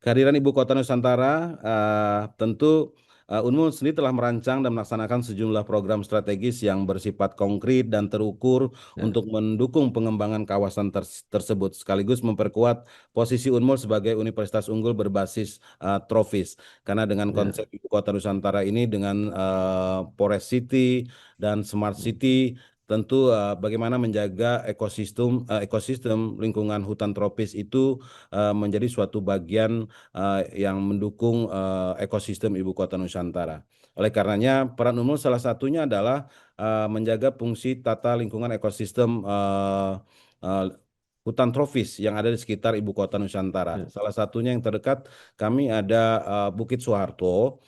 Kehadiran Ibu Kota Nusantara tentu Unmul sendiri telah merancang dan melaksanakan sejumlah program strategis yang bersifat konkret dan terukur Ya, untuk mendukung pengembangan kawasan tersebut, sekaligus memperkuat posisi Unmul sebagai universitas unggul berbasis tropis. Karena dengan konsep ya, Ibu Kota Nusantara ini dengan Forest City dan Smart City, tentu bagaimana menjaga ekosistem lingkungan hutan tropis itu menjadi suatu bagian yang mendukung ekosistem Ibu Kota Nusantara. Oleh karenanya, peran umum salah satunya adalah menjaga fungsi tata lingkungan ekosistem eh, hutan tropis yang ada di sekitar Ibu Kota Nusantara. ya, Salah satunya yang terdekat kami ada Bukit Soeharto,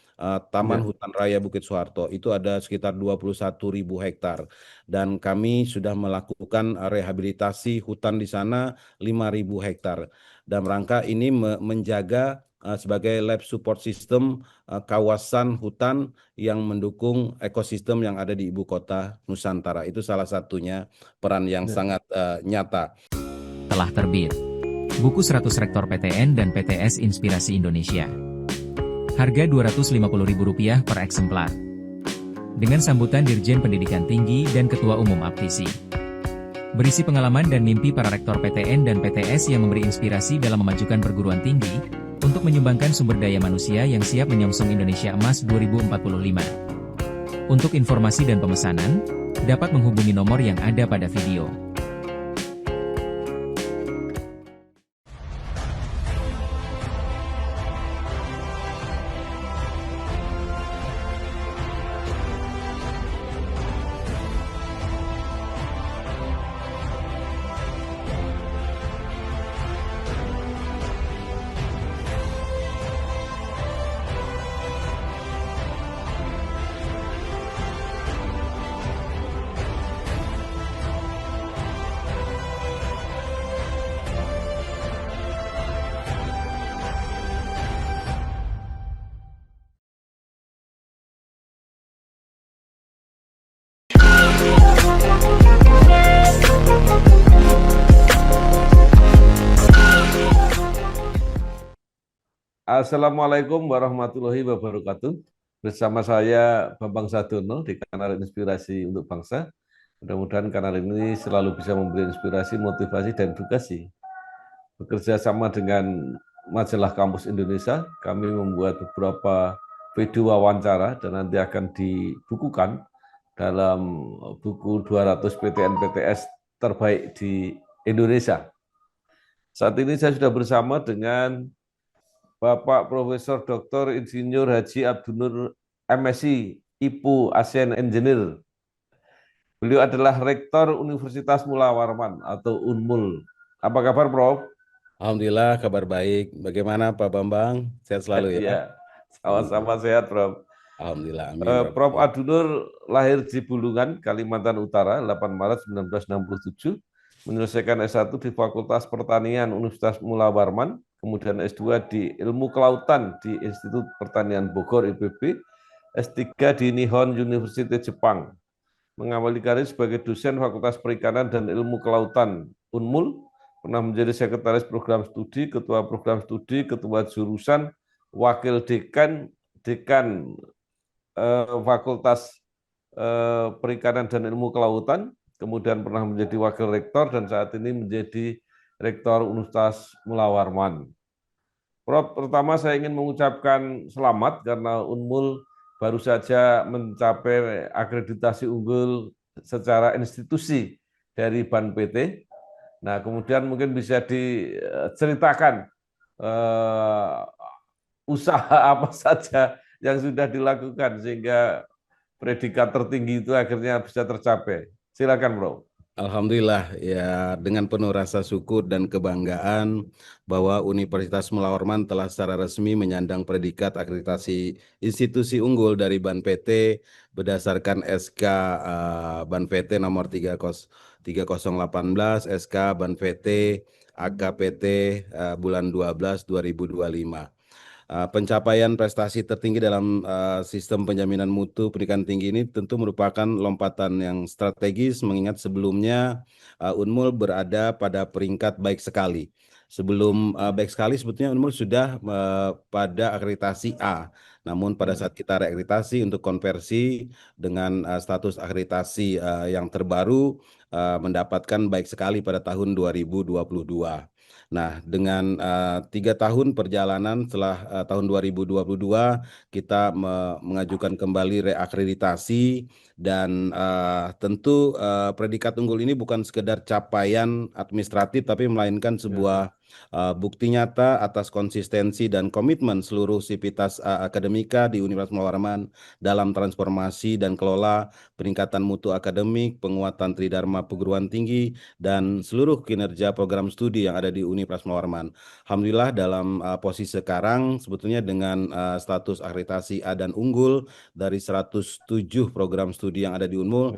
Taman ya, Hutan Raya Bukit Soeharto. Itu ada sekitar 21.000 hektar. Dan kami sudah melakukan rehabilitasi hutan di sana 5.000 hektar. Dalam rangka ini menjaga sebagai lab support system kawasan hutan yang mendukung ekosistem yang ada di Ibu Kota Nusantara. Itu salah satunya peran yang ya. sangat nyata. Telah terbit buku 100 Rektor PTN dan PTS Inspirasi Indonesia. Harga Rp250.000 per eksemplar. Dengan sambutan Dirjen Pendidikan Tinggi dan Ketua Umum Aptisi. Berisi pengalaman dan mimpi para rektor PTN dan PTS yang memberi inspirasi dalam memajukan perguruan tinggi, untuk menyumbangkan sumber daya manusia yang siap menyongsong Indonesia Emas 2045. Untuk informasi dan pemesanan, dapat menghubungi nomor yang ada pada video. Assalamualaikum warahmatullahi wabarakatuh. Bersama saya Bambang Sadono di kanal Inspirasi untuk Bangsa. Mudah-mudahan kanal ini selalu bisa memberi inspirasi, motivasi, dan edukasi. Bekerja sama dengan Majalah Kampus Indonesia, kami membuat beberapa video wawancara dan nanti akan dibukukan dalam buku 200 PTN PTS terbaik di Indonesia. Saat ini saya sudah bersama dengan Bapak Profesor Dr. Insinyur Haji Abdunur MSc, IPU ASEAN Engineer. Beliau adalah Rektor Universitas Mula Warman atau Unmul. Apa kabar, Prof? Alhamdulillah kabar baik. Bagaimana Pak Bambang? Sehat selalu ya? Ya, Alhamdulillah. sama-sama sehat, Prof. Alhamdulillah. Amin. Prof. Robbal. Adunur lahir di Bulungan, Kalimantan Utara, 8 Maret 1967, menyelesaikan S1 di Fakultas Pertanian Universitas Mula Warman, kemudian S2 di Ilmu Kelautan di Institut Pertanian Bogor, IPB, S3 di Nihon University Jepang. Mengawali karir sebagai dosen Fakultas Perikanan dan Ilmu Kelautan Unmul, pernah menjadi sekretaris program studi, ketua program studi, ketua jurusan, wakil dekan, dekan Fakultas Perikanan dan Ilmu Kelautan, kemudian pernah menjadi wakil rektor dan saat ini menjadi rektor Universitas Mula Warman. Prof, pertama saya ingin mengucapkan selamat karena Unmul baru saja mencapai akreditasi unggul secara institusi dari BAN PT. Nah, kemudian mungkin bisa diceritakan usaha apa saja yang sudah dilakukan sehingga predikat tertinggi itu akhirnya bisa tercapai. Silakan, Bro. Alhamdulillah ya dengan penuh rasa syukur dan kebanggaan bahwa Universitas Mula Warman telah secara resmi menyandang predikat akreditasi institusi unggul dari BAN PT berdasarkan SK BAN PT nomor 3018 SK BAN PT AKPT bulan 12 2025. Pencapaian prestasi tertinggi dalam sistem penjaminan mutu pendidikan tinggi ini tentu merupakan lompatan yang strategis mengingat sebelumnya Unmul berada pada peringkat baik sekali Sebelum baik sekali sebetulnya Unmul sudah pada akreditasi A. Namun pada saat kita reakreditasi untuk konversi dengan status akreditasi yang terbaru mendapatkan baik sekali pada tahun 2022. Nah, dengan 3 tahun perjalanan setelah tahun 2022 kita mengajukan kembali reakreditasi dan tentu predikat unggul ini bukan sekedar capaian administratif tapi melainkan sebuah bukti nyata atas konsistensi dan komitmen seluruh sivitas akademika di Universitas Muhammad Warman dalam transformasi dan kelola peningkatan mutu akademik, penguatan tridharma perguruan tinggi, dan seluruh kinerja program studi yang ada di Universitas Muhammad Warman. Alhamdulillah dalam posisi sekarang sebetulnya dengan status akreditasi A dan unggul dari 107 program studi yang ada di Unmul,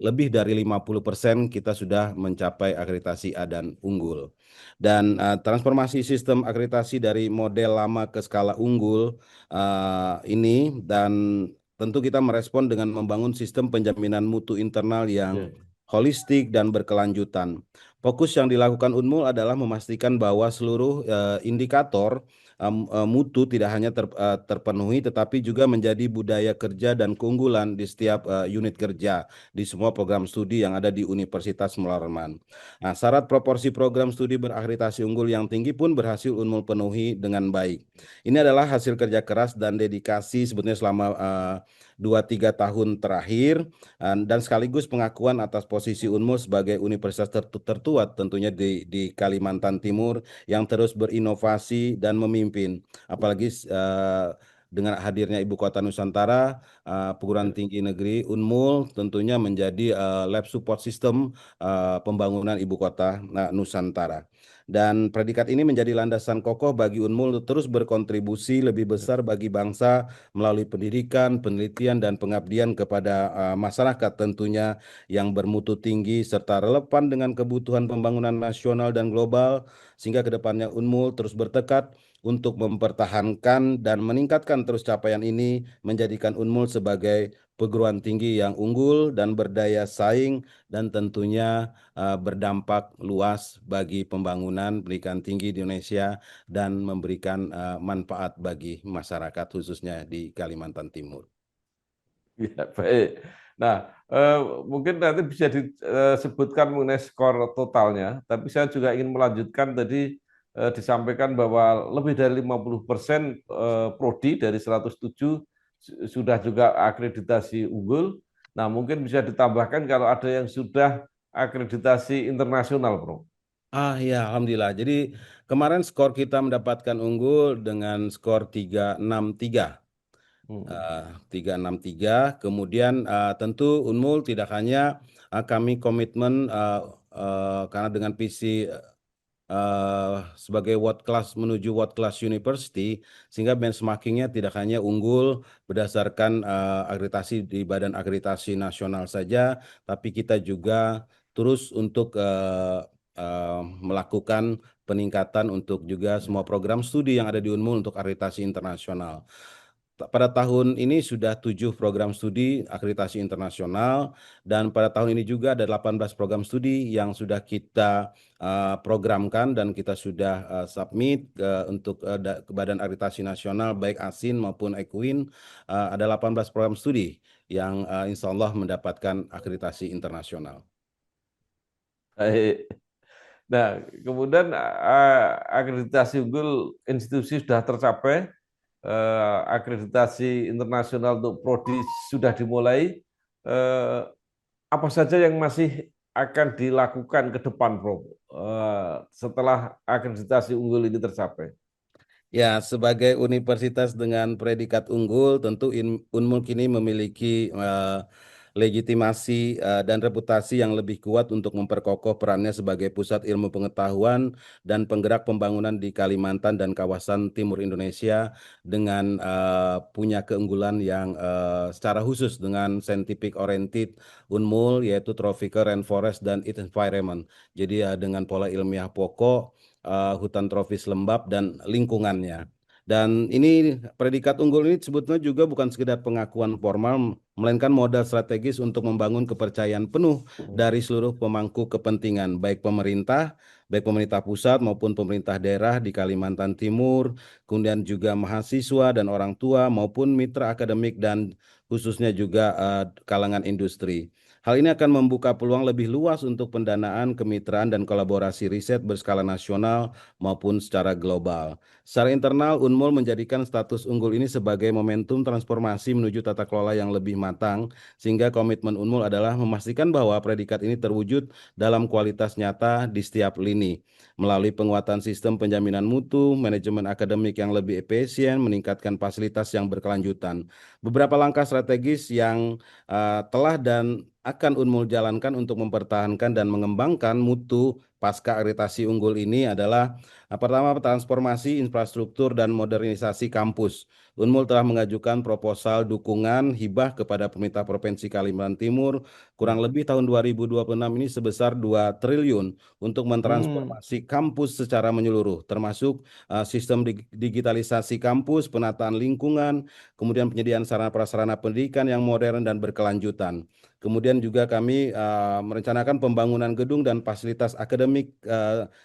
lebih dari 50% kita sudah mencapai akreditasi A dan unggul. Dan transformasi sistem akreditasi dari model lama ke skala unggul ini dan tentu kita merespon dengan membangun sistem penjaminan mutu internal yang holistik dan berkelanjutan. Fokus yang dilakukan Unmul adalah memastikan bahwa seluruh indikator mutu tidak hanya terpenuhi tetapi juga menjadi budaya kerja dan keunggulan di setiap unit kerja di semua program studi yang ada di Universitas Muhammad Warman. Nah, syarat proporsi program studi berakreditasi unggul yang tinggi pun berhasil Unmul penuhi dengan baik. Ini adalah hasil kerja keras dan dedikasi sebetulnya selama 2-3 tahun terakhir dan sekaligus pengakuan atas posisi Unmul sebagai universitas tertua tentunya di Kalimantan Timur yang terus berinovasi dan memimpin. Apalagi dengan hadirnya Ibu Kota Nusantara, perguruan tinggi negeri Unmul tentunya menjadi lab support system pembangunan Ibu Kota Nusantara. Dan predikat ini menjadi landasan kokoh bagi Unmul untuk terus berkontribusi lebih besar bagi bangsa melalui pendidikan, penelitian, dan pengabdian kepada masyarakat tentunya yang bermutu tinggi serta relevan dengan kebutuhan pembangunan nasional dan global, sehingga kedepannya Unmul terus bertekad untuk mempertahankan dan meningkatkan terus capaian ini, menjadikan Unmul sebagai perguruan tinggi yang unggul dan berdaya saing dan tentunya berdampak luas bagi pembangunan pendidikan tinggi di Indonesia dan memberikan manfaat bagi masyarakat khususnya di Kalimantan Timur. Ya, baik. Nah, mungkin nanti bisa disebutkan mengenai skor totalnya, tapi saya juga ingin melanjutkan tadi disampaikan bahwa lebih dari 50% prodi dari 107 sudah juga akreditasi unggul. Nah, mungkin bisa ditambahkan kalau ada yang sudah akreditasi internasional, Bro. Ya, alhamdulillah. Jadi kemarin skor kita mendapatkan unggul dengan skor 363. 363. Kemudian tentu Unmul tidak hanya kami komitmen karena dengan visi sebagai world class menuju world class university, sehingga benchmarkingnya tidak hanya unggul berdasarkan akreditasi di Badan Akreditasi Nasional saja, tapi kita juga terus untuk melakukan peningkatan untuk juga semua program studi yang ada di Unmul untuk akreditasi internasional. Pada tahun ini sudah 7 program studi akreditasi internasional dan pada tahun ini juga ada 18 program studi yang sudah kita programkan dan kita sudah submit untuk ke Badan Akreditasi Nasional baik ASIN maupun Equin. Ada 18 program studi yang insya Allah mendapatkan akreditasi internasional. Baik. Nah, kemudian akreditasi unggul institusi sudah tercapai, akreditasi internasional untuk prodi sudah dimulai. Apa saja yang masih akan dilakukan ke depan, Bro, setelah akreditasi unggul ini tercapai? Ya, sebagai universitas dengan predikat unggul, tentu Unmul kini memiliki legitimasi dan reputasi yang lebih kuat untuk memperkokoh perannya sebagai pusat ilmu pengetahuan dan penggerak pembangunan di Kalimantan dan kawasan Timur Indonesia dengan punya keunggulan yang secara khusus dengan scientific oriented Unmul, yaitu tropical rainforest dan its environment. Jadi dengan pola ilmiah pokok, hutan tropis lembab dan lingkungannya. Dan ini predikat unggul ini sebetulnya juga bukan sekedar pengakuan formal, melainkan modal strategis untuk membangun kepercayaan penuh dari seluruh pemangku kepentingan, baik pemerintah, baik pemerintah pusat maupun pemerintah daerah di Kalimantan Timur, kemudian juga mahasiswa dan orang tua maupun mitra akademik dan khususnya juga kalangan industri. Hal ini akan membuka peluang lebih luas untuk pendanaan, kemitraan, dan kolaborasi riset berskala nasional maupun secara global. Secara internal, Unmul menjadikan status unggul ini sebagai momentum transformasi menuju tata kelola yang lebih matang, sehingga komitmen Unmul adalah memastikan bahwa predikat ini terwujud dalam kualitas nyata di setiap lini, melalui penguatan sistem penjaminan mutu, manajemen akademik yang lebih efisien, meningkatkan fasilitas yang berkelanjutan. Beberapa langkah strategis yang telah dan akan Unmul jalankan untuk mempertahankan dan mengembangkan mutu pasca akreditasi unggul ini adalah pertama, transformasi infrastruktur dan modernisasi kampus. Unmul telah mengajukan proposal dukungan hibah kepada pemerintah Provinsi Kalimantan Timur kurang lebih tahun 2026 ini sebesar 2 triliun untuk mentransformasi kampus secara menyeluruh, termasuk sistem digitalisasi kampus, penataan lingkungan, kemudian penyediaan sarana prasarana pendidikan yang modern dan berkelanjutan. Kemudian juga kami merencanakan pembangunan gedung dan fasilitas akademik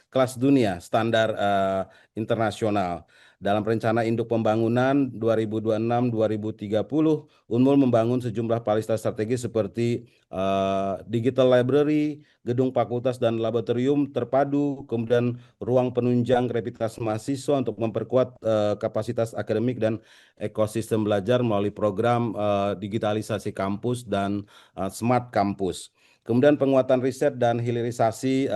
kelas dunia standar internasional. Dalam rencana induk pembangunan 2026-2030, Unmul membangun sejumlah fasilitas strategis seperti digital library, gedung fakultas dan laboratorium terpadu, kemudian ruang penunjang revitalisasi mahasiswa untuk memperkuat kapasitas akademik dan ekosistem belajar melalui program digitalisasi kampus dan smart kampus. Kemudian penguatan riset dan hilirisasi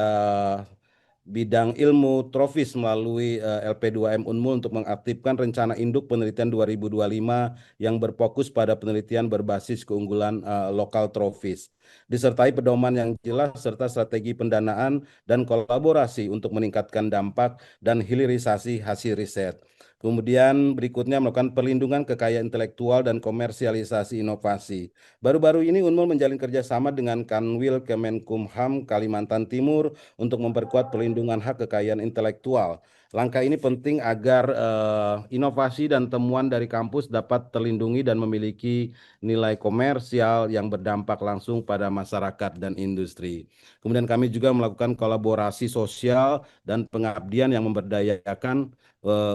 bidang ilmu trofis melalui LP2M Unmul untuk mengaktifkan rencana induk penelitian 2025 yang berfokus pada penelitian berbasis keunggulan lokal trofis, disertai pedoman yang jelas serta strategi pendanaan dan kolaborasi untuk meningkatkan dampak dan hilirisasi hasil riset. Kemudian berikutnya melakukan perlindungan kekayaan intelektual dan komersialisasi inovasi. Baru-baru ini Unmul menjalin kerjasama dengan Kanwil Kemenkumham Kalimantan Timur untuk memperkuat perlindungan hak kekayaan intelektual. Langkah ini penting agar inovasi dan temuan dari kampus dapat terlindungi dan memiliki nilai komersial yang berdampak langsung pada masyarakat dan industri. Kemudian kami juga melakukan kolaborasi sosial dan pengabdian yang memberdayakan.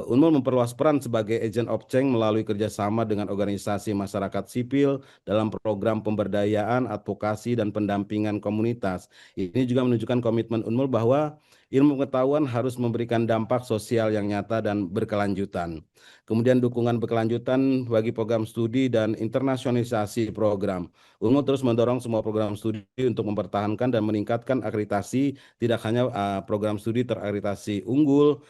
Unmul memperluas peran sebagai agent of change melalui kerjasama dengan organisasi masyarakat sipil dalam program pemberdayaan, advokasi, dan pendampingan komunitas. Ini juga menunjukkan komitmen Unmul bahwa ilmu pengetahuan harus memberikan dampak sosial yang nyata dan berkelanjutan. Kemudian dukungan berkelanjutan bagi program studi dan internasionalisasi program. Unmul terus mendorong semua program studi untuk mempertahankan dan meningkatkan akreditasi, tidak hanya program studi terakreditasi unggul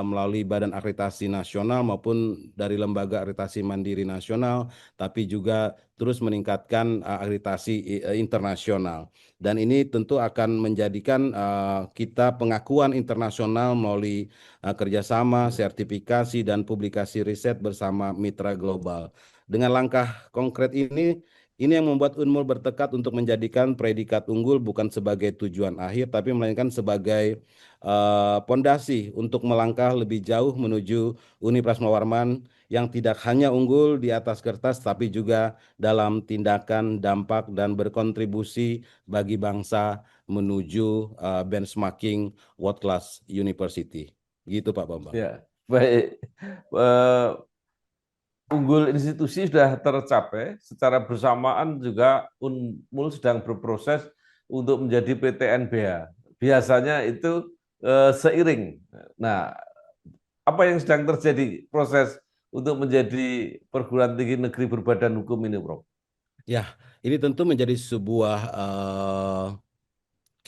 melalui Badan Akreditasi Nasional maupun dari Lembaga Akreditasi Mandiri Nasional, tapi juga terus meningkatkan akreditasi internasional. Dan ini tentu akan menjadikan kita pengakuan internasional melalui kerjasama, sertifikasi, dan publikasi riset bersama mitra global. Dengan langkah konkret ini yang membuat Unmul bertekad untuk menjadikan predikat unggul bukan sebagai tujuan akhir, tapi melainkan sebagai pondasi untuk melangkah lebih jauh menuju Universitas Muhammad Warman yang tidak hanya unggul di atas kertas, tapi juga dalam tindakan, dampak, dan berkontribusi bagi bangsa menuju benchmarking world class university. Gitu Pak Bambang. Ya, baik. Unggul institusi sudah tercapai, secara bersamaan juga Unmul sedang berproses untuk menjadi PTNBH. Biasanya itu seiring. Nah, apa yang sedang terjadi proses untuk menjadi perguruan tinggi negeri berbadan hukum ini, Prof? Ya, ini tentu menjadi sebuah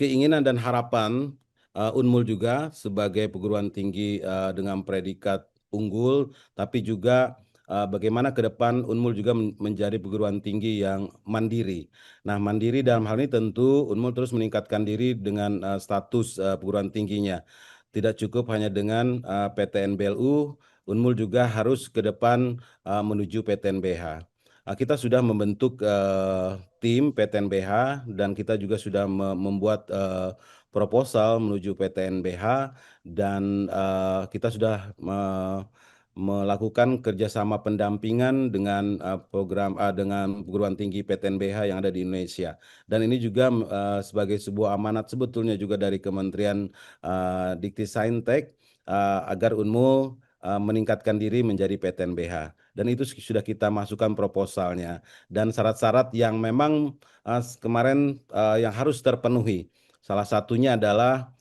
keinginan dan harapan Unmul juga sebagai perguruan tinggi dengan predikat unggul, tapi juga bagaimana ke depan Unmul juga menjadi perguruan tinggi yang mandiri. Nah, mandiri dalam hal ini tentu Unmul terus meningkatkan diri dengan status perguruan tingginya. Tidak cukup hanya dengan PTN BLU, Unmul juga harus ke depan menuju PTNBH. Kita sudah membentuk tim PTNBH dan kita juga sudah membuat proposal menuju PTNBH dan kita sudah melakukan kerjasama pendampingan dengan dengan perguruan tinggi PTNBH yang ada di Indonesia. Dan ini juga sebagai sebuah amanat sebetulnya juga dari Kementerian Dikti Saintek agar Unmul meningkatkan diri menjadi PTNBH. Dan itu sudah kita masukkan proposalnya dan syarat-syarat yang memang kemarin yang harus terpenuhi. Salah satunya adalah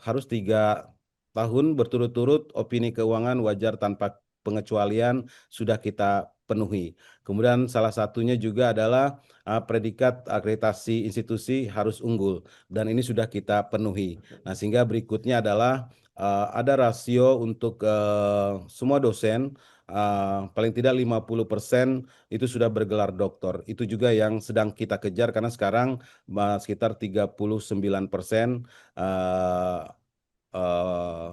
harus 3 tahun berturut-turut opini keuangan wajar tanpa pengecualian sudah kita penuhi. Kemudian salah satunya juga adalah predikat akreditasi institusi harus unggul dan ini sudah kita penuhi. Nah, sehingga berikutnya adalah ada rasio untuk semua dosen paling tidak 50% itu sudah bergelar doktor. Itu juga yang sedang kita kejar karena sekarang sekitar 39%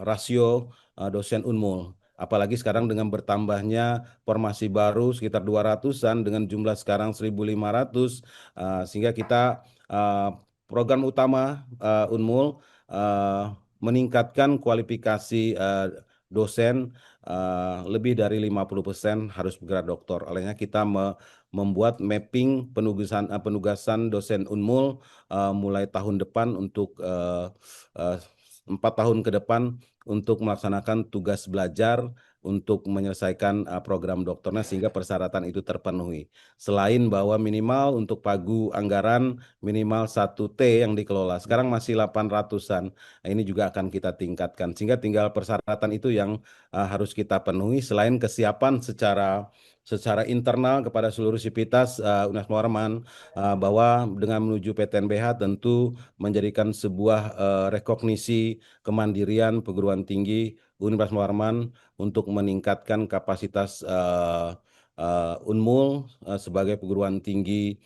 rasio dosen Unmul. Apalagi sekarang dengan bertambahnya formasi baru sekitar 200-an dengan jumlah sekarang 1.500 sehingga kita program utama Unmul meningkatkan kualifikasi dosen lebih dari 50% harus bergelar doktor. Olehnya kita membuat mapping penugasan dosen Unmul mulai tahun depan untuk 4 tahun ke depan untuk melaksanakan tugas belajar untuk menyelesaikan program doktornya sehingga persyaratan itu terpenuhi. Selain bahwa minimal untuk pagu anggaran minimal 1T yang dikelola. Sekarang masih 800-an. Nah, ini juga akan kita tingkatkan. Sehingga tinggal persyaratan itu yang harus kita penuhi selain kesiapan secara internal kepada seluruh sivitas Unas Muharrman bahwa dengan menuju PTNBH tentu menjadikan sebuah rekognisi kemandirian perguruan tinggi Universitas Muharrman untuk meningkatkan kapasitas Unmul sebagai perguruan tinggi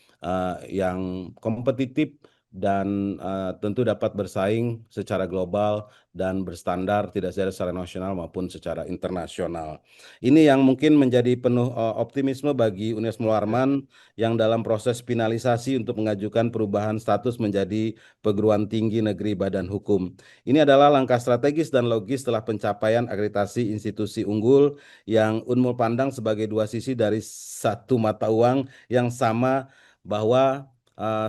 yang kompetitif dan tentu dapat bersaing secara global dan berstandar tidak saja secara nasional maupun secara internasional. Ini yang mungkin menjadi penuh optimisme bagi Universitas Muharrman yang dalam proses finalisasi untuk mengajukan perubahan status menjadi perguruan tinggi negeri badan hukum. Ini adalah langkah strategis dan logis setelah pencapaian akreditasi institusi unggul yang Unmul pandang sebagai dua sisi dari satu mata uang yang sama bahwa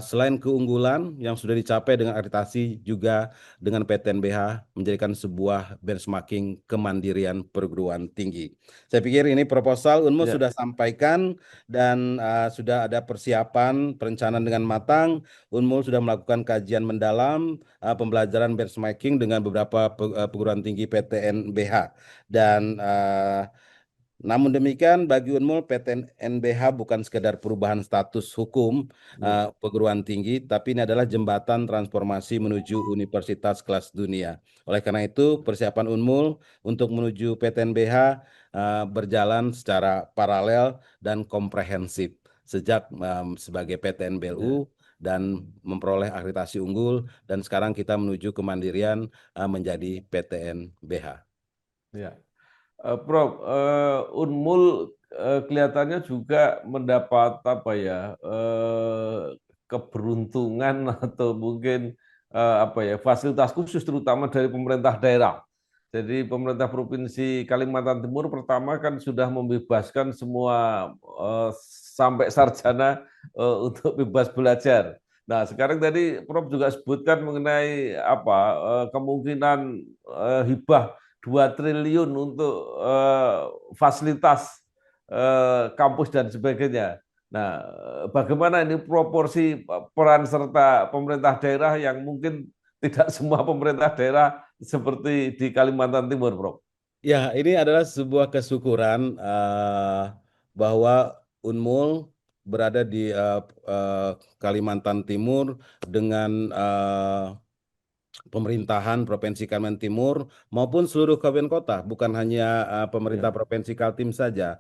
selain keunggulan yang sudah dicapai dengan akreditasi juga dengan PTNBH menjadikan sebuah benchmarking kemandirian perguruan tinggi. Saya pikir ini proposal Unmul sudah sampaikan dan sudah ada persiapan perencanaan dengan matang. Unmul sudah melakukan kajian mendalam pembelajaran benchmarking dengan beberapa perguruan tinggi PTNBH dan namun demikian bagi Unmul PTNBH bukan sekedar perubahan status hukum perguruan tinggi, tapi ini adalah jembatan transformasi menuju universitas kelas dunia. Oleh karena itu persiapan Unmul untuk menuju PTNBH berjalan secara paralel dan komprehensif sejak sebagai PTNBLU dan memperoleh akreditasi unggul dan sekarang kita menuju kemandirian menjadi PTNBH. Ya. Prof, Unmul kelihatannya juga mendapat apa ya keberuntungan atau mungkin apa ya fasilitas khusus terutama dari pemerintah daerah. Jadi pemerintah Provinsi Kalimantan Timur pertama kan sudah membebaskan semua sampai sarjana untuk bebas belajar. Nah, sekarang tadi Prof juga sebutkan mengenai apa kemungkinan hibah 2 triliun untuk fasilitas kampus dan sebagainya. Nah, bagaimana ini proporsi peran serta pemerintah daerah yang mungkin tidak semua pemerintah daerah seperti di Kalimantan Timur, Prof? Ya, ini adalah sebuah kesyukuran bahwa Unmul berada di Kalimantan Timur dengan pemerintahan Provinsi Kalimantan Timur maupun seluruh kabupaten kota, bukan hanya pemerintah Provinsi Kaltim saja,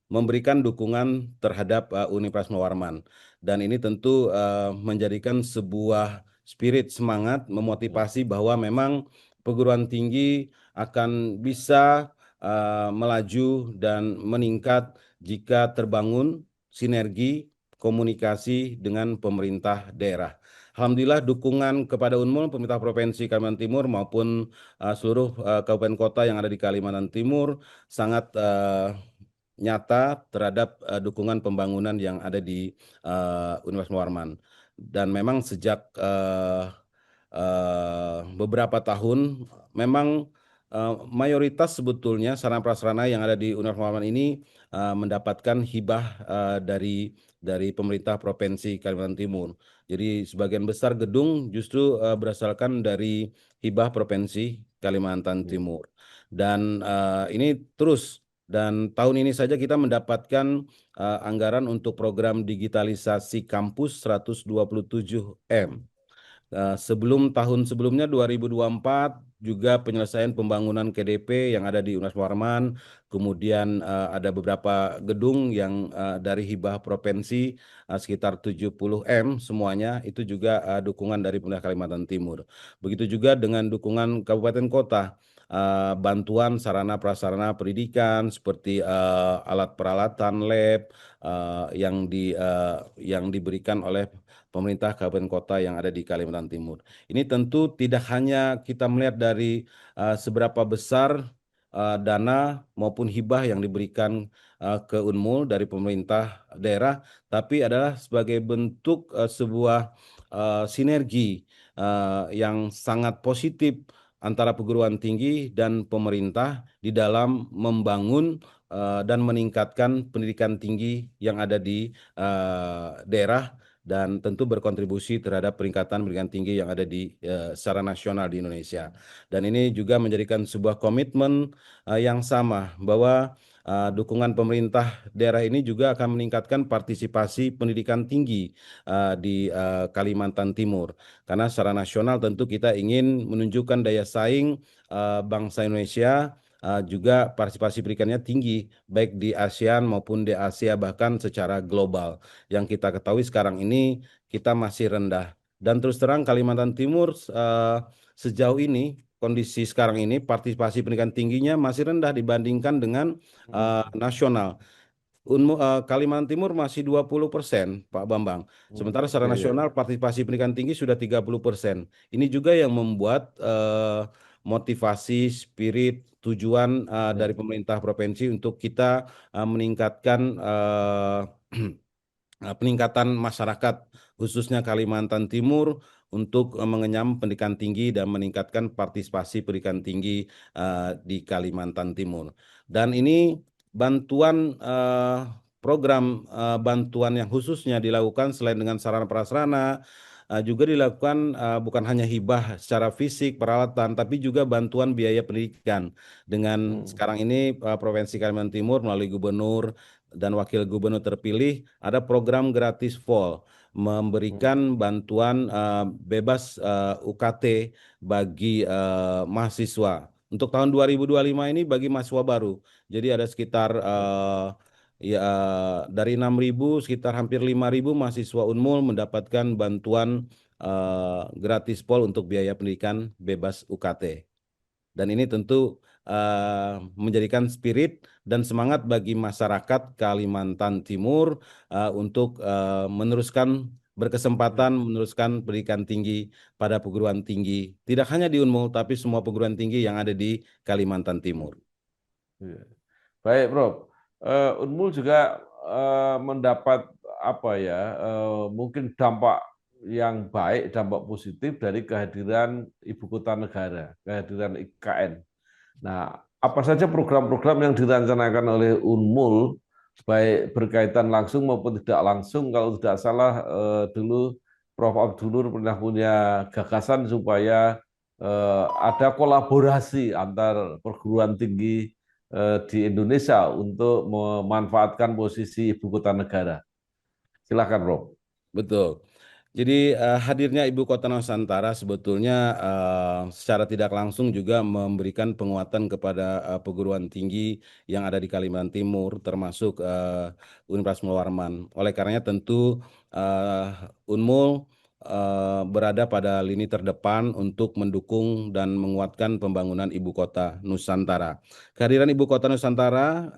memberikan dukungan terhadap Universitas Muharrman. Dan ini tentu menjadikan sebuah spirit semangat, memotivasi bahwa memang perguruan tinggi akan bisa melaju dan meningkat jika terbangun sinergi komunikasi dengan pemerintah daerah. Alhamdulillah dukungan kepada Unmul, pemerintah Provinsi Kalimantan Timur maupun seluruh kabupaten kota yang ada di Kalimantan Timur sangat nyata terhadap dukungan pembangunan yang ada di Universitas Muhammad Warman. Dan memang sejak beberapa tahun memang mayoritas sebetulnya sarana prasarana yang ada di Universitas Muhammad Warman ini mendapatkan hibah dari pemerintah Provinsi Kalimantan Timur. Jadi sebagian besar gedung justru berasalkan dari hibah Provinsi Kalimantan Timur. Dan ini terus. Dan tahun ini saja kita mendapatkan anggaran untuk program digitalisasi kampus 127 M. Sebelum tahun sebelumnya 2024 juga penyelesaian pembangunan KDP yang ada di Universitas Warman, kemudian ada beberapa gedung yang dari hibah provinsi sekitar 70 M semuanya itu juga dukungan dari pemerintah Kalimantan Timur. Begitu juga dengan dukungan kabupaten kota. Bantuan sarana prasarana pendidikan seperti alat peralatan lab yang diberikan oleh pemerintah kabupaten kota yang ada di Kalimantan Timur. Ini tentu tidak hanya kita melihat dari seberapa besar dana maupun hibah yang diberikan ke Unmul dari pemerintah daerah, tapi adalah sebagai bentuk sebuah sinergi yang sangat positif antara perguruan tinggi dan pemerintah di dalam membangun dan meningkatkan pendidikan tinggi yang ada di daerah dan tentu berkontribusi terhadap peningkatan pendidikan tinggi yang ada di secara nasional di Indonesia. Dan ini juga menjadikan sebuah komitmen yang sama bahwa dukungan pemerintah daerah ini juga akan meningkatkan partisipasi pendidikan tinggi di Kalimantan Timur. Karena secara nasional tentu kita ingin menunjukkan daya saing bangsa Indonesia juga partisipasi pendidikannya tinggi baik di ASEAN maupun di Asia bahkan secara global. Yang kita ketahui sekarang ini kita masih rendah. Dan terus terang Kalimantan Timur sejauh ini kondisi sekarang ini partisipasi pendidikan tingginya masih rendah dibandingkan dengan nasional. Kalimantan Timur masih 20%, Pak Bambang. Sementara secara Iya, iya. nasional partisipasi pendidikan tinggi sudah 30%. Ini juga yang membuat motivasi, spirit, tujuan dari pemerintah provinsi untuk kita meningkatkan peningkatan masyarakat khususnya Kalimantan Timur untuk mengenyam pendidikan tinggi dan meningkatkan partisipasi pendidikan tinggi di Kalimantan Timur. Dan ini bantuan program bantuan yang khususnya dilakukan selain dengan sarana prasarana juga dilakukan bukan hanya hibah secara fisik peralatan tapi juga bantuan biaya pendidikan dengan sekarang ini Provinsi Kalimantan Timur melalui gubernur dan wakil gubernur terpilih ada program gratis vol memberikan bantuan bebas UKT bagi mahasiswa. Untuk tahun 2025 ini bagi mahasiswa baru. Jadi ada sekitar ya dari 6.000 sekitar hampir 5.000 mahasiswa Unmul mendapatkan bantuan gratis pol untuk biaya pendidikan bebas UKT. Dan ini tentu menjadikan spirit dan semangat bagi masyarakat Kalimantan Timur untuk berkesempatan meneruskan pendidikan tinggi pada perguruan tinggi. Tidak hanya di Unmul, tapi semua perguruan tinggi yang ada di Kalimantan Timur. Iya. Baik, Prof. Unmul juga mendapat apa ya? Mungkin dampak yang baik, dampak positif dari kehadiran ibu kota negara, kehadiran IKN. Nah, apa saja program-program yang direncanakan oleh Unmul, baik berkaitan langsung maupun tidak langsung, kalau tidak salah dulu Prof. Abdulur pernah punya gagasan supaya ada kolaborasi antar perguruan tinggi di Indonesia untuk memanfaatkan posisi ibu kota negara. Silakan, Prof. Betul. Jadi hadirnya Ibu Kota Nusantara sebetulnya secara tidak langsung juga memberikan penguatan kepada perguruan tinggi yang ada di Kalimantan Timur, termasuk Universitas Muhammad Warman. Oleh karenanya tentu Unmul berada pada lini terdepan untuk mendukung dan menguatkan pembangunan Ibu Kota Nusantara. Kehadiran Ibu Kota Nusantara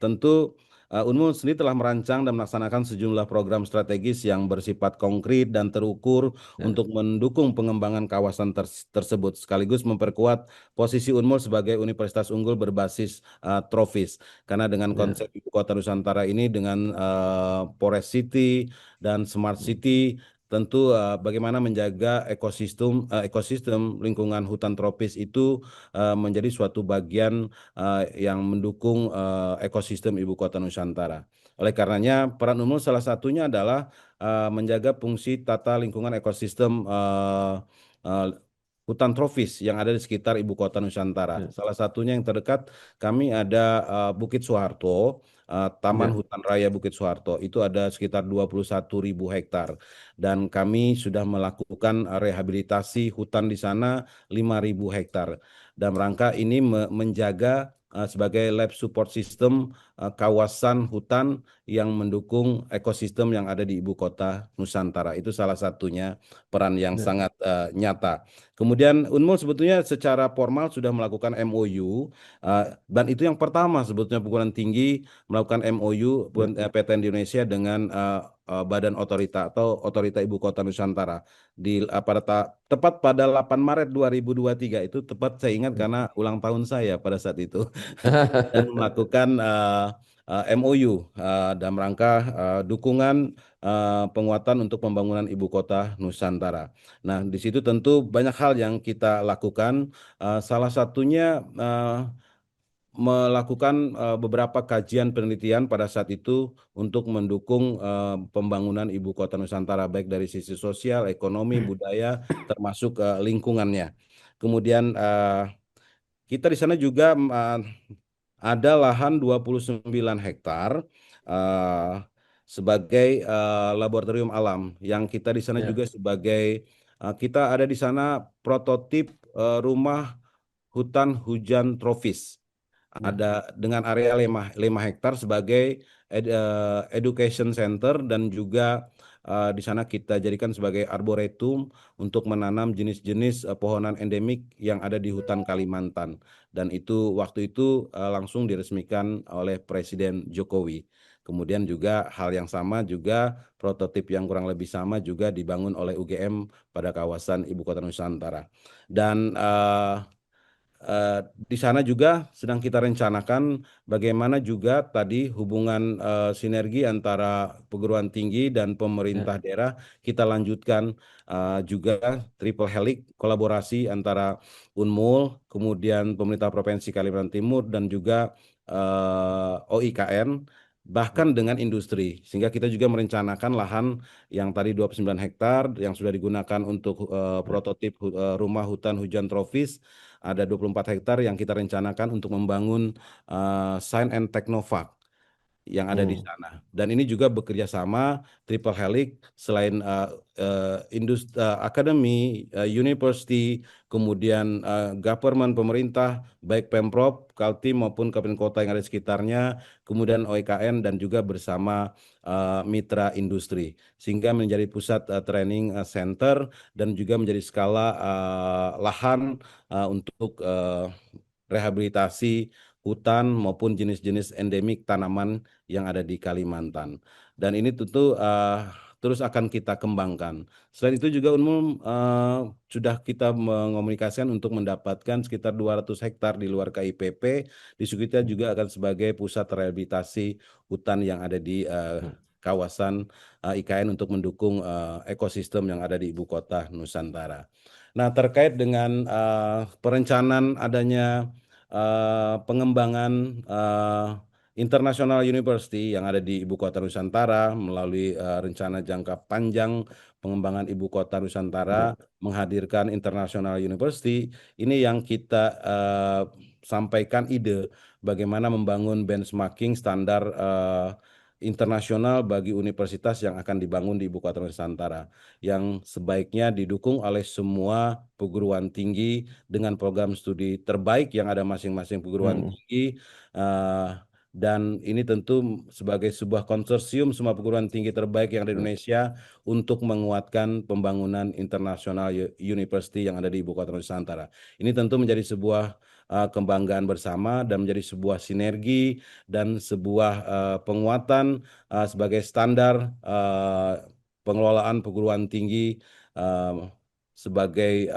tentu Unmul sendiri telah merancang dan melaksanakan sejumlah program strategis yang bersifat konkret dan terukur Ya, untuk mendukung pengembangan kawasan tersebut, sekaligus memperkuat posisi Unmul sebagai universitas unggul berbasis tropis. Karena dengan ya, konsep Ibu Kota Nusantara ini dengan Forest City dan Smart City, tentu bagaimana menjaga ekosistem lingkungan hutan tropis itu menjadi suatu bagian yang mendukung ekosistem Ibu Kota Nusantara. Oleh karenanya, peran umum salah satunya adalah menjaga fungsi tata lingkungan ekosistem eh, hutan tropis yang ada di sekitar Ibu Kota Nusantara. ya, Salah satunya yang terdekat kami ada Bukit Soeharto, Taman ya, Hutan Raya Bukit Soeharto. Itu ada sekitar 21.000 hektar. Dan kami sudah melakukan rehabilitasi hutan di sana 5.000 hektar. Dalam rangka ini menjaga sebagai lab support system kawasan hutan yang mendukung ekosistem yang ada di Ibu Kota Nusantara. Itu salah satunya peran yang ya, sangat nyata. Kemudian Unmul sebetulnya secara formal sudah melakukan MOU dan itu yang pertama sebetulnya perguruan tinggi melakukan MOU ya, PTN di Indonesia dengan Badan Otorita atau Otorita Ibu Kota Nusantara tepat pada 8 Maret 2023 itu tepat saya ingat ya. karena ulang tahun saya pada saat itu dan melakukan MOU dalam rangka dukungan penguatan untuk pembangunan ibu kota Nusantara. Nah, di situ tentu banyak hal yang kita lakukan. Salah satunya melakukan beberapa kajian penelitian pada saat itu untuk mendukung pembangunan ibu kota Nusantara baik dari sisi sosial, ekonomi, budaya, termasuk lingkungannya. Kemudian kita di sana juga ada lahan 29 hektar eh, sebagai laboratorium alam yang kita di sana Ya, juga sebagai kita ada di sana prototip rumah hutan hujan tropis. ya, Ada dengan area 5 hektar sebagai education center dan juga di sana kita jadikan sebagai arboretum untuk menanam jenis-jenis pohonan endemik yang ada di hutan Kalimantan. Dan itu waktu itu langsung diresmikan oleh Presiden Jokowi. Kemudian juga hal yang sama juga prototip yang kurang lebih sama juga dibangun oleh UGM pada kawasan Ibu Kota Nusantara. Dan di sana juga sedang kita rencanakan bagaimana juga tadi hubungan sinergi antara perguruan tinggi dan ya, pemerintah daerah kita lanjutkan juga triple helix kolaborasi antara Unmul, kemudian pemerintah Provinsi Kalimantan Timur dan juga OIKN bahkan dengan industri sehingga kita juga merencanakan lahan yang tadi 29 hektar yang sudah digunakan untuk ya. prototip rumah hutan hujan tropis ada 24 hektar yang kita rencanakan untuk membangun Science and Technopark yang ada di Hmm, sana. Dan ini juga bekerja sama Triple Helix selain akademi, university, kemudian government pemerintah, baik Pemprov, Kaltim maupun kabupaten kota yang ada di sekitarnya, kemudian OIKN dan juga bersama mitra industri sehingga menjadi pusat training center dan juga menjadi skala lahan untuk rehabilitasi hutan maupun jenis-jenis endemik tanaman yang ada di Kalimantan. Dan ini tentu terus akan kita kembangkan. Selain itu juga Unmul sudah kita mengomunikasikan untuk mendapatkan sekitar 200 hektar di luar KIPP. Di situ kita juga akan sebagai pusat rehabilitasi hutan yang ada di ya, kawasan IKN untuk mendukung ekosistem yang ada di Ibu Kota Nusantara. Nah, terkait dengan perencanaan adanya pengembangan International University yang ada di Ibu Kota Nusantara melalui rencana jangka panjang pengembangan Ibu Kota ya, Nusantara menghadirkan International University, ini yang kita sampaikan ide bagaimana membangun benchmarking standar internasional bagi universitas yang akan dibangun di Ibu Kota Nusantara yang sebaiknya didukung oleh semua perguruan tinggi dengan program studi terbaik yang ada masing-masing perguruan hmm, tinggi eh, dan ini tentu sebagai sebuah konsorsium semua perguruan tinggi terbaik yang ada di ya, Indonesia untuk menguatkan pembangunan internasional university yang ada di Ibu Kota Nusantara. Ini tentu menjadi sebuah kebanggaan bersama dan menjadi sebuah sinergi dan sebuah penguatan sebagai standar pengelolaan perguruan tinggi eh, sebagai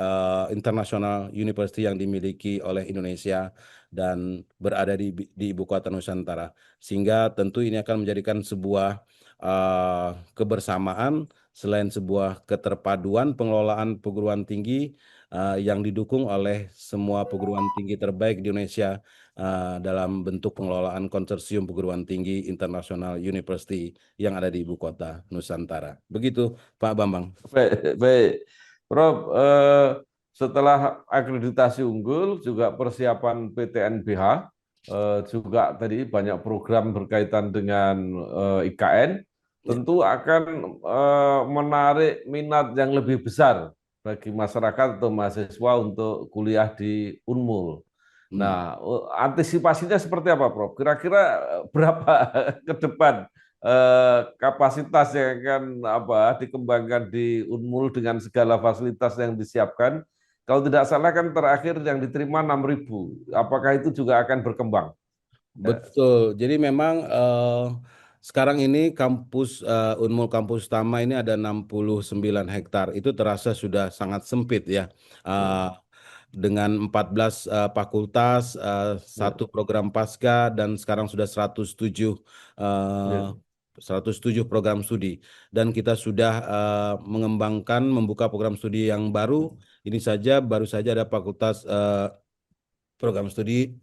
international university yang dimiliki oleh Indonesia dan berada di Ibu Kota Nusantara. Sehingga tentu ini akan menjadikan sebuah kebersamaan selain sebuah keterpaduan pengelolaan perguruan tinggi yang didukung oleh semua perguruan tinggi terbaik di Indonesia dalam bentuk pengelolaan konsorsium perguruan tinggi International University yang ada di Ibu Kota Nusantara. Begitu, Pak Bambang. Baik, baik. Prof, setelah akreditasi unggul, juga persiapan PTNBH, juga tadi banyak program berkaitan dengan IKN, Ya. tentu akan menarik minat yang lebih besar bagi masyarakat atau mahasiswa untuk kuliah di Unmul. Hmm. Nah, antisipasinya seperti apa, Prof? Kira-kira berapa ke depan kapasitas yang akan dikembangkan di Unmul dengan segala fasilitas yang disiapkan? Kalau tidak salah kan terakhir yang diterima 6.000. Apakah itu juga akan berkembang? Betul. Jadi memang sekarang ini kampus Unmul kampus utama ini ada 69 hektar. Itu terasa sudah sangat sempit ya. Ya, Eh, dengan 14 fakultas, ya, satu program pasca dan sekarang sudah 107 ya, 107 program studi dan kita sudah mengembangkan membuka program studi yang baru. Ini saja baru saja ada fakultas program studi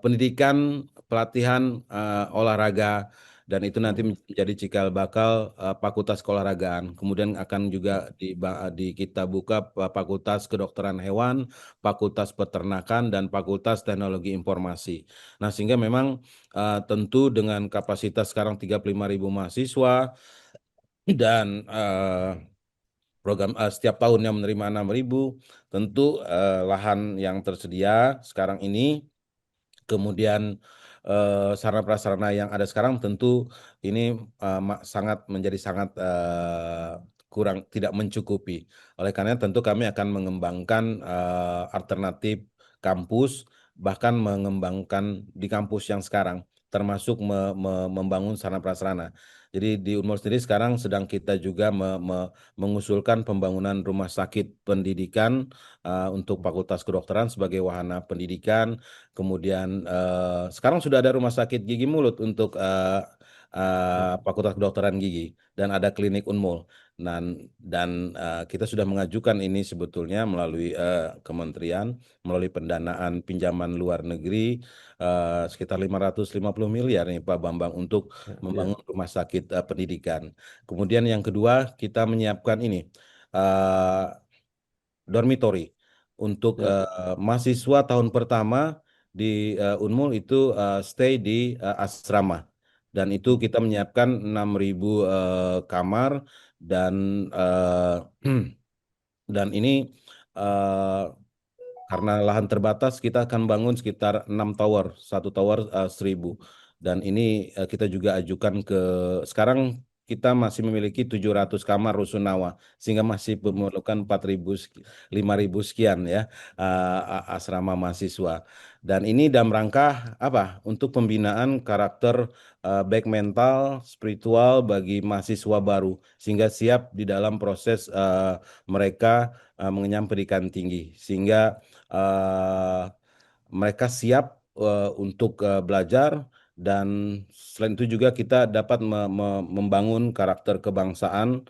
pendidikan, pelatihan olahraga dan itu nanti hmm, menjadi cikal bakal fakultas keolahragaan. Kemudian akan juga hmm, kita buka fakultas kedokteran hewan, fakultas peternakan dan fakultas teknologi informasi. Nah, sehingga memang tentu dengan kapasitas sekarang 35.000 mahasiswa dan program setiap tahunnya menerima 6.000, tentu lahan yang tersedia sekarang ini kemudian sarana prasarana yang ada sekarang tentu ini sangat menjadi sangat kurang tidak mencukupi. Oleh karena tentu kami akan mengembangkan alternatif kampus bahkan mengembangkan di kampus yang sekarang termasuk membangun sarana prasarana. Jadi di Unmul sendiri sekarang sedang kita juga mengusulkan pembangunan rumah sakit pendidikan untuk Fakultas Kedokteran sebagai wahana pendidikan. Kemudian sekarang sudah ada rumah sakit gigi mulut untuk Fakultas Kedokteran Gigi dan ada klinik Unmul. Dan kita sudah mengajukan ini sebetulnya melalui kementerian, melalui pendanaan pinjaman luar negeri sekitar 550 miliar nih Pak Bambang untuk ya, membangun rumah sakit pendidikan. Kemudian yang kedua kita menyiapkan ini. eh, Dormitory untuk ya, mahasiswa tahun pertama di Unmul itu stay di asrama dan itu hmm, kita menyiapkan 6.000 kamar dan eh, dan ini eh, karena lahan terbatas, kita akan bangun sekitar 6 tower, satu tower 1.000. Dan ini kita juga ajukan sekarang kita masih memiliki 700 kamar rusunawa, sehingga masih hmm, memerlukan 4.000, 5.000 sekian ya asrama mahasiswa. Dan ini dalam rangka apa? Untuk pembinaan karakter baik mental, spiritual bagi mahasiswa baru, sehingga siap di dalam proses mereka mengenyam pendidikan tinggi, sehingga eh, mereka siap untuk belajar dan selain itu juga kita dapat membangun karakter kebangsaan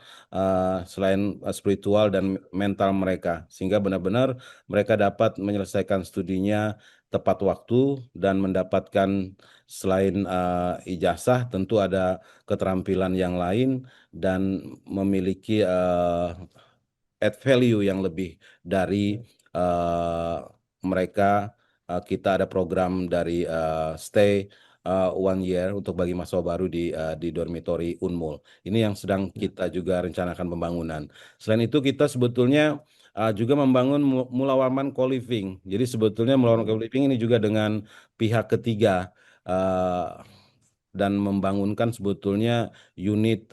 selain spiritual dan mental mereka sehingga benar-benar mereka dapat menyelesaikan studinya tepat waktu dan mendapatkan selain ijazah tentu ada keterampilan yang lain dan memiliki add value yang lebih dari eh, mereka. Kita ada program dari stay 1 year untuk bagi mahasiswa baru di dormitory Unmul. Ini yang sedang ya, kita juga rencanakan pembangunan. Selain itu kita sebetulnya juga membangun Mula Warman Co-Living. Jadi sebetulnya Mula Warman hmm, Co-Living ini juga dengan pihak ketiga. eh, dan membangunkan sebetulnya unit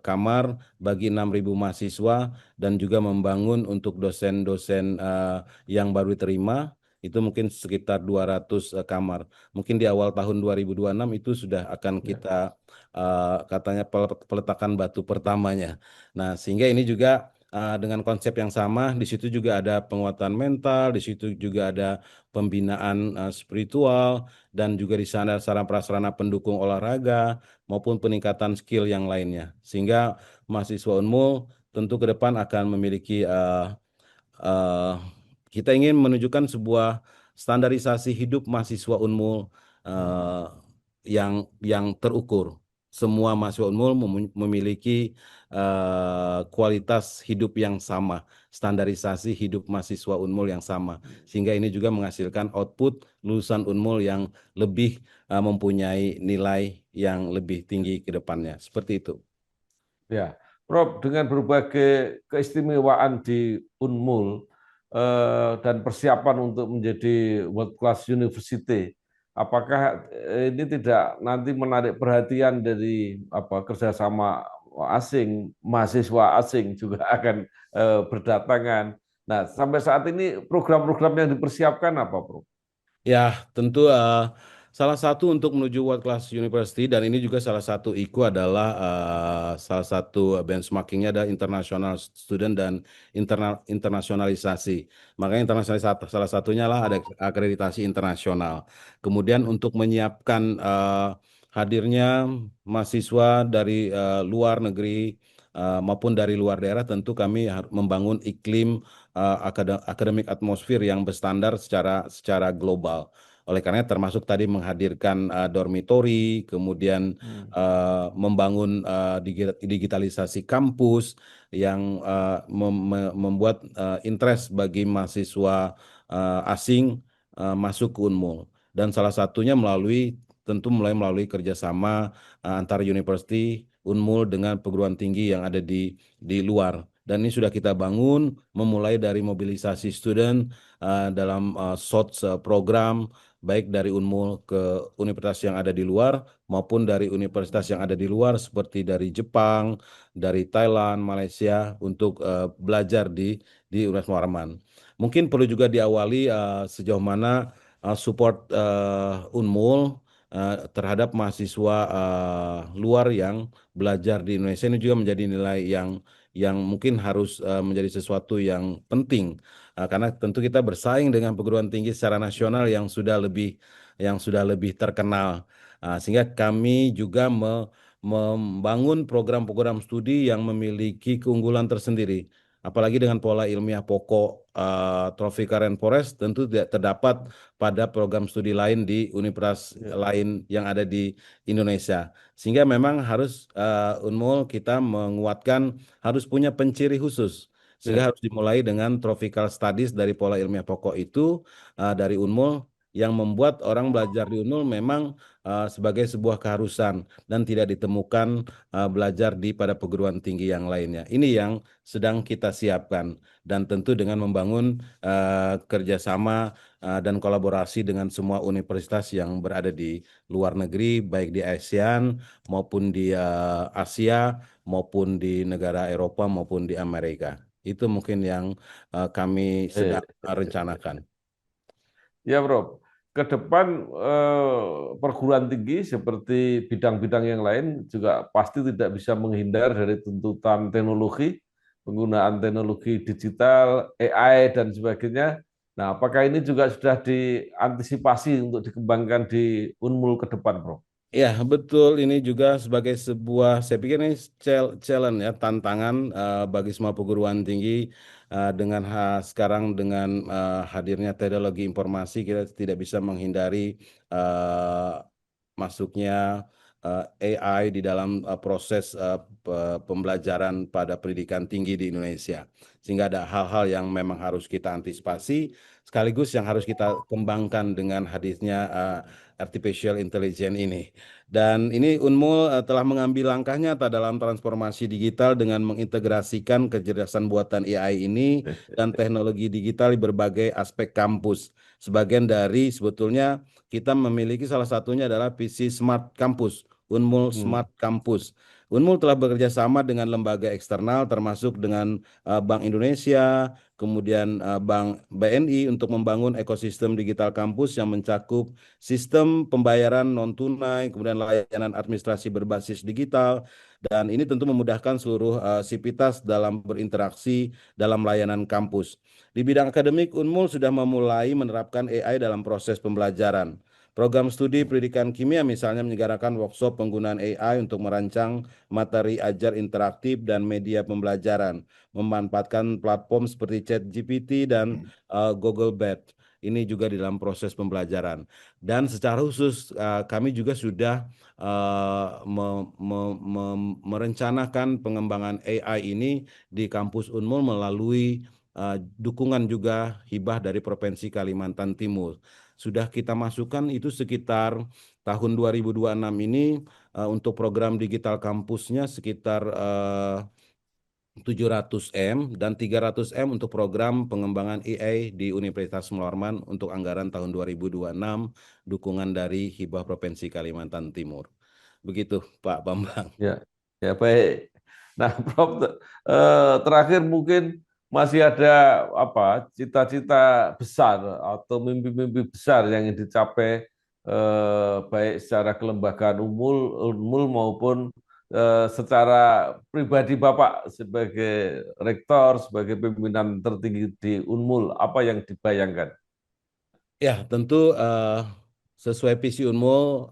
kamar bagi 6.000 mahasiswa dan juga membangun untuk dosen-dosen yang baru diterima itu mungkin sekitar 200 kamar. Mungkin di awal tahun 2026 itu sudah akan Ya. kita katanya peletakan batu pertamanya. Nah, sehingga ini juga dengan konsep yang sama, di situ juga ada penguatan mental, di situ juga ada pembinaan spiritual, dan juga di sana sarana prasarana pendukung olahraga maupun peningkatan skill yang lainnya. Sehingga mahasiswa Unmul tentu ke depan akan memiliki eh, kita ingin menunjukkan sebuah standarisasi hidup mahasiswa Unmul eh, yang terukur. Semua mahasiswa Unmul memiliki kualitas hidup yang sama, standarisasi hidup mahasiswa Unmul yang sama, sehingga ini juga menghasilkan output lulusan Unmul yang lebih mempunyai nilai yang lebih tinggi ke depannya. Seperti itu. Ya, Prof, dengan berbagai keistimewaan di Unmul dan persiapan untuk menjadi world class university, apakah ini tidak nanti menarik perhatian dari kerjasama asing, mahasiswa asing juga akan berdatangan. Nah, sampai saat ini program-program yang dipersiapkan apa, Prof? Ya, tentu salah satu untuk menuju World Class University dan ini juga salah satu IKU adalah salah satu benchmarkingnya adalah international student dan internasionalisasi. Makanya internasionalisasi salah satunya lah ada akreditasi internasional. Kemudian untuk menyiapkan hadirnya mahasiswa dari luar negeri maupun dari luar daerah, tentu kami harus membangun iklim akademik atmosfer yang berstandar secara global. Oleh karena termasuk tadi menghadirkan dormitori, kemudian membangun digitalisasi kampus yang membuat interest bagi mahasiswa asing masuk ke Unmul. Dan salah satunya tentu melalui kerjasama antara university Unmul dengan perguruan tinggi yang ada di luar. Dan ini sudah kita bangun memulai dari mobilisasi student dalam SOTS program baik dari Unmul ke universitas yang ada di luar maupun dari universitas yang ada di luar seperti dari Jepang, dari Thailand, Malaysia untuk belajar di Universitas Muharrem. Mungkin perlu juga diawali sejauh mana support Unmul terhadap mahasiswa luar yang belajar di Indonesia ini juga menjadi nilai yang mungkin harus menjadi sesuatu yang penting. Karena tentu kita bersaing dengan perguruan tinggi secara nasional yang sudah lebih terkenal. Sehingga kami juga membangun program-program studi yang memiliki keunggulan tersendiri. Apalagi dengan pola ilmiah pokok Tropika Rainforest tentu tidak terdapat pada program studi lain di universitas lain yang ada di Indonesia. Sehingga memang harus Unmul kita menguatkan harus punya penciri khusus. Sehingga harus dimulai dengan Tropical Studies dari pola ilmiah pokok itu dari Unmul yang membuat orang belajar di Unmul memang sebagai sebuah keharusan dan tidak ditemukan belajar pada perguruan tinggi yang lainnya. Ini yang sedang kita siapkan dan tentu dengan membangun kerjasama dan kolaborasi dengan semua universitas yang berada di luar negeri, baik di ASEAN maupun di Asia maupun di negara Eropa maupun di Amerika. Itu mungkin yang kami sedang rencanakan. Ya, Bro. Ke depan perguruan tinggi seperti bidang-bidang yang lain juga pasti tidak bisa menghindar dari tuntutan teknologi, penggunaan teknologi digital, AI dan sebagainya. Nah, apakah ini juga sudah diantisipasi untuk dikembangkan di Unmul ke depan, Bro? Ya, betul. Ini juga sebagai sebuah, saya pikir ini challenge ya, tantangan bagi semua perguruan tinggi dengan sekarang dengan hadirnya teknologi informasi kita tidak bisa menghindari masuknya AI di dalam proses pembelajaran pada pendidikan tinggi di Indonesia. Sehingga ada hal-hal yang memang harus kita antisipasi, sekaligus yang harus kita kembangkan dengan hadirnya artificial intelligence ini. Dan ini Unmul telah mengambil langkah nyata dalam transformasi digital dengan mengintegrasikan kecerdasan buatan AI ini dan teknologi digital di berbagai aspek kampus. sebagian dari sebetulnya kita memiliki salah satunya adalah visi Smart Campus, Unmul Smart Campus. Unmul telah bekerja sama dengan lembaga eksternal termasuk dengan Bank Indonesia, kemudian Bank BNI untuk membangun ekosistem digital kampus yang mencakup sistem pembayaran non-tunai, kemudian layanan administrasi berbasis digital, dan ini tentu memudahkan seluruh sivitas dalam berinteraksi dalam layanan kampus. Di bidang akademik, Unmul sudah memulai menerapkan AI dalam proses pembelajaran. Program studi pendidikan kimia misalnya menyelenggarakan workshop penggunaan AI untuk merancang materi ajar interaktif dan media pembelajaran, memanfaatkan platform seperti ChatGPT dan Google Bard. Ini juga di dalam proses pembelajaran. Dan secara khusus kami juga sudah merencanakan pengembangan AI ini di kampus Unmul melalui dukungan juga hibah dari Provinsi Kalimantan Timur. Sudah kita masukkan itu sekitar tahun 2026 ini untuk program digital kampusnya sekitar 700 M dan 300 M untuk program pengembangan AI di Universitas Muhammad Warman untuk anggaran tahun 2026, dukungan dari hibah Provinsi Kalimantan Timur. Begitu Pak Bambang. Ya, ya baik. Nah, Prof, terakhir mungkin masih ada apa cita-cita besar atau mimpi-mimpi besar yang ingin dicapai baik secara kelembagaan Unmul maupun secara pribadi Bapak sebagai rektor, sebagai pimpinan tertinggi di Unmul, apa yang dibayangkan? Ya, tentu sesuai visi Unmul,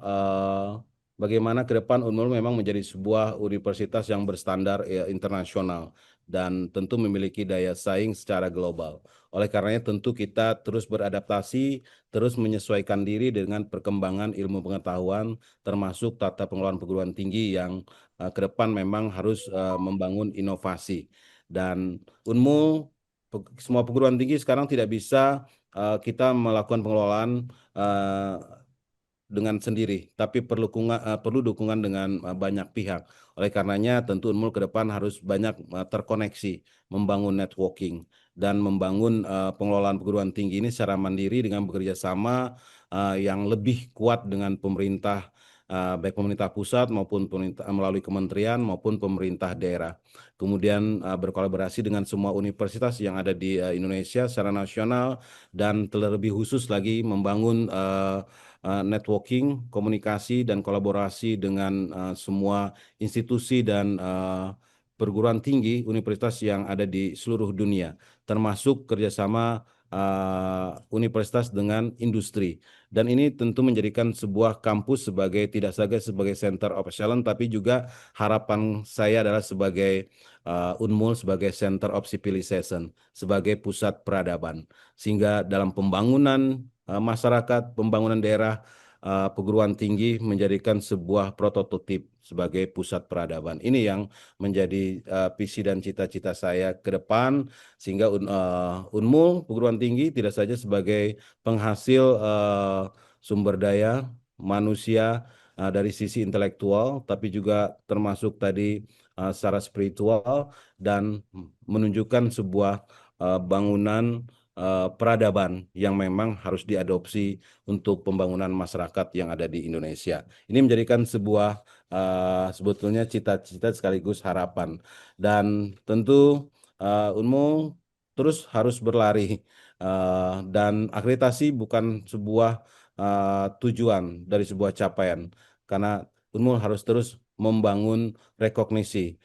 bagaimana ke depan Unmul memang menjadi sebuah universitas yang berstandar internasional dan tentu memiliki daya saing secara global. Oleh karenanya tentu kita terus beradaptasi, terus menyesuaikan diri dengan perkembangan ilmu pengetahuan, termasuk tata pengelolaan perguruan tinggi yang ke depan memang harus membangun inovasi. Dan Unmul, semua perguruan tinggi sekarang tidak bisa kita melakukan pengelolaan dengan sendiri, tapi perlu dukungan dengan banyak pihak. Oleh karenanya, tentu Unmul ke depan harus banyak terkoneksi, membangun networking, dan membangun pengelolaan perguruan tinggi ini secara mandiri dengan bekerja sama yang lebih kuat dengan pemerintah, baik pemerintah pusat maupun pemerintah, melalui kementerian maupun pemerintah daerah. Kemudian berkolaborasi dengan semua universitas yang ada di Indonesia secara nasional, dan terlebih khusus lagi membangun networking, komunikasi, dan kolaborasi dengan semua institusi dan perguruan tinggi universitas yang ada di seluruh dunia, termasuk kerjasama universitas dengan industri. Dan ini tentu menjadikan sebuah kampus sebagai tidak saja sebagai center of excellence, tapi juga harapan saya adalah sebagai Unmul sebagai center of civilization, sebagai pusat peradaban. Sehingga dalam pembangunan masyarakat, pembangunan daerah, perguruan tinggi menjadikan sebuah prototip sebagai pusat peradaban. Ini yang menjadi visi dan cita-cita saya ke depan, sehingga Unmul perguruan tinggi tidak saja sebagai penghasil sumber daya manusia dari sisi intelektual, tapi juga termasuk tadi secara spiritual, dan menunjukkan sebuah bangunan peradaban yang memang harus diadopsi untuk pembangunan masyarakat yang ada di Indonesia. Ini menjadikan sebuah sebetulnya cita-cita sekaligus harapan. Dan tentu Unmul terus harus berlari, dan akreditasi bukan sebuah tujuan dari sebuah capaian, karena Unmul harus terus membangun rekognisi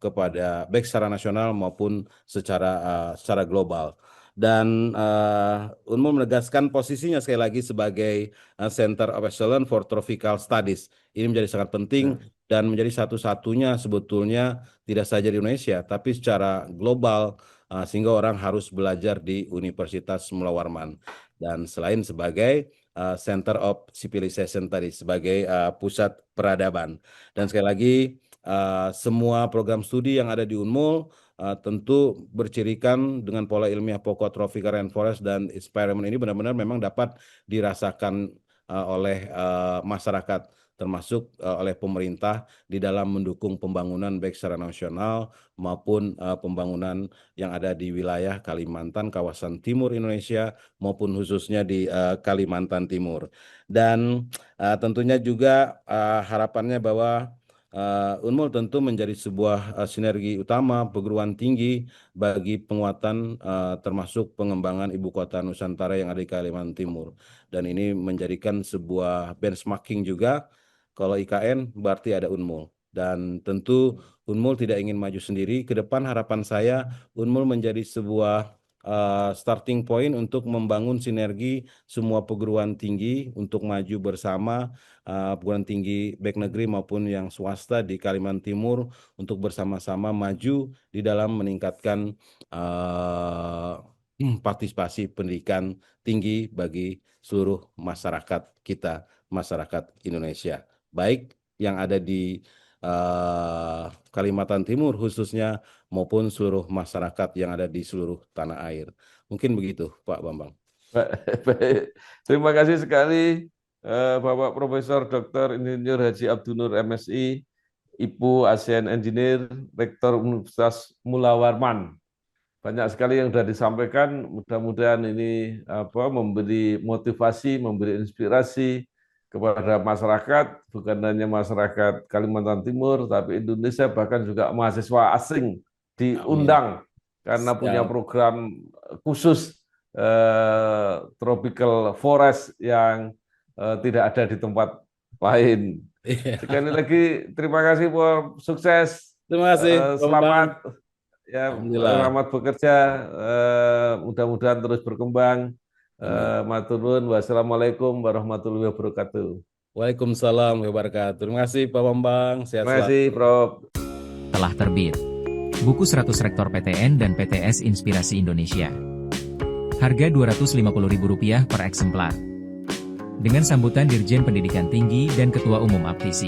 kepada baik secara nasional maupun secara global. Dan Unmul menegaskan posisinya sekali lagi sebagai Center of Excellence for Tropical Studies. Ini menjadi sangat penting dan menjadi satu-satunya sebetulnya tidak saja di Indonesia, tapi secara global, sehingga orang harus belajar di Universitas Muhammad Warman. Dan selain sebagai Center of Civilization tadi, sebagai pusat peradaban. Dan sekali lagi, semua program studi yang ada di Unmul tentu bercirikan dengan pola ilmiah pokok tropical rainforest dan experiment ini benar-benar memang dapat dirasakan oleh masyarakat, termasuk oleh pemerintah di dalam mendukung pembangunan baik secara nasional maupun pembangunan yang ada di wilayah Kalimantan, kawasan timur Indonesia maupun khususnya di Kalimantan Timur. Dan tentunya juga harapannya bahwa Unmul tentu menjadi sebuah sinergi utama perguruan tinggi bagi penguatan termasuk pengembangan ibu kota Nusantara yang ada di Kalimantan Timur. Dan ini menjadikan sebuah benchmarking juga. Kalau IKN berarti ada Unmul. Dan tentu Unmul tidak ingin maju sendiri. Ke depan harapan saya Unmul menjadi sebuah starting point untuk membangun sinergi semua perguruan tinggi untuk maju bersama, perguruan tinggi baik negeri maupun yang swasta di Kalimantan Timur untuk bersama-sama maju di dalam meningkatkan partisipasi pendidikan tinggi bagi seluruh masyarakat kita, masyarakat Indonesia. Baik yang ada di Kalimantan Timur khususnya maupun seluruh masyarakat yang ada di seluruh tanah air. Mungkin begitu, Pak Bambang. Baik. Terima kasih sekali Bapak Profesor Dr. Insinyur Haji Abdul Nur MSI, Ibu ASEAN Engineer, Rektor Universitas Mula Warman. Banyak sekali yang sudah disampaikan, mudah-mudahan ini memberi motivasi, memberi inspirasi kepada masyarakat, bukan hanya masyarakat Kalimantan Timur, tapi Indonesia, bahkan juga mahasiswa asing diundang karena punya program khusus tropical forest yang tidak ada di tempat lain. Sekali lagi terima kasih, sukses. Terima kasih. Selamat. Ya, selamat bekerja, mudah-mudahan terus berkembang. Matur nuwun, wassalamualaikum warahmatullahi wabarakatuh. Waalaikumsalam warahmatullahi wabarakatuh. Terima kasih Pak Bambang. Sehat Terima kasih, Prof. Telah terbit buku 100 Rektor PTN dan PTS Inspirasi Indonesia. Harga Rp250.000 per eksemplar. Dengan sambutan Dirjen Pendidikan Tinggi dan Ketua Umum APTISI.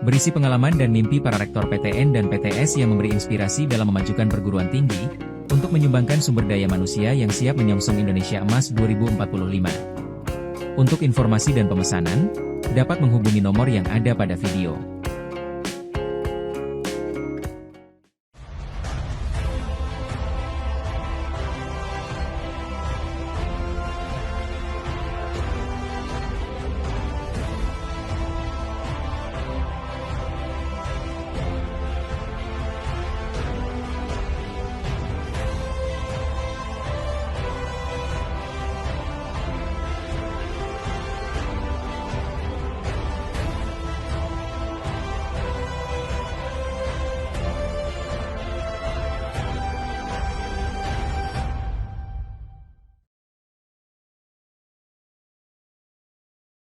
Berisi pengalaman dan mimpi para rektor PTN dan PTS yang memberi inspirasi dalam memajukan perguruan tinggi, untuk menyumbangkan sumber daya manusia yang siap menyongsong Indonesia Emas 2045. Untuk informasi dan pemesanan, dapat menghubungi nomor yang ada pada video.